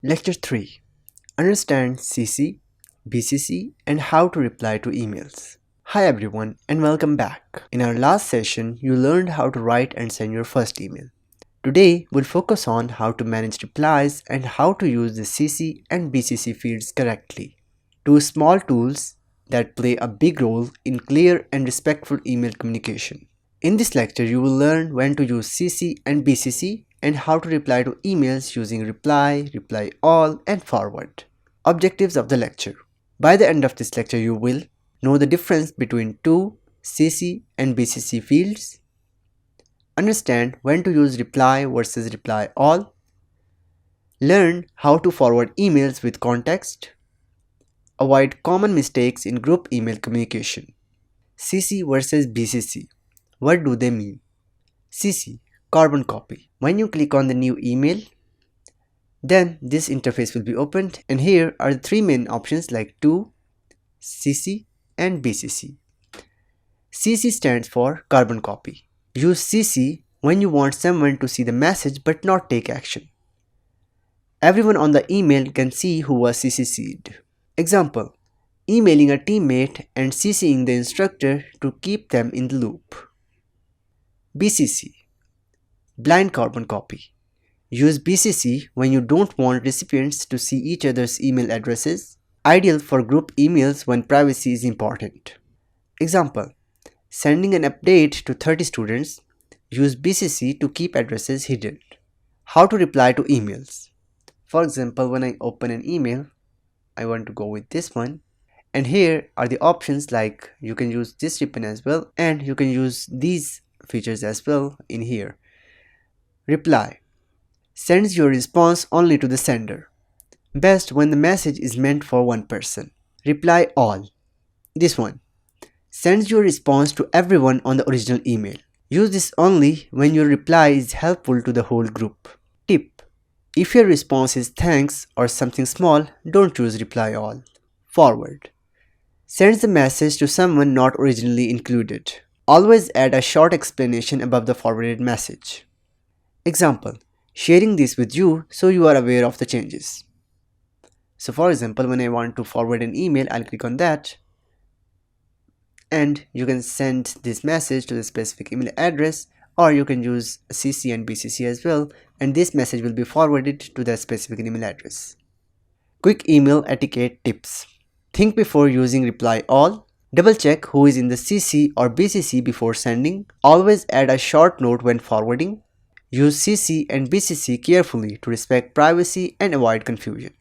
Lecture 3. Understand CC, BCC and how to reply to emails. Hi everyone and welcome back. In our last session, you learned how to write and send your first email. Today, we'll focus on how to manage replies and how to use the CC and BCC fields correctly. Two small tools that play a big role in clear and respectful email communication. In this lecture, you will learn when to use CC and BCC and how to reply to emails using reply, reply all, and forward. Objectives of the lecture. By the end of this lecture, you will know the difference between two CC and BCC fields, understand when to use reply versus reply all, learn how to forward emails with context, avoid common mistakes in group email communication. CC versus BCC. What do they mean? CC, carbon copy. When you click on the new email, then this interface will be opened, and here are the three main options like to, CC and BCC. CC stands for carbon copy. Use CC when you want someone to see the message but not take action. Everyone on the email can see who was CC'd. Example, emailing a teammate and CCing the instructor to keep them in the loop. BCC, blind carbon copy. Use BCC when you don't want recipients to see each other's email addresses, ideal for group emails when privacy is important. Example, sending an update to 30 students, use BCC to keep addresses hidden. How to reply to emails. For example, when I open an email, I want to go with this one, and here are the options like you can use this ribbon as well, and you can use these features as well in here. Reply. Sends your response only to the sender. Best when the message is meant for one person. Reply all. This one. Sends your response to everyone on the original email. Use this only when your reply is helpful to the whole group. Tip. If your response is thanks or something small, don't use reply all. Forward. Sends the message to someone not originally included. Always add a short explanation above the forwarded message. Example, sharing this with you so you are aware of the changes. So for example, when I want to forward an email, I'll click on that. And you can send this message to the specific email address, or you can use CC and BCC as well, and this message will be forwarded to that specific email address. Quick email etiquette tips. Think before using reply all. Double check who is in the CC or BCC before sending. Always add a short note when forwarding. Use CC and BCC carefully to respect privacy and avoid confusion.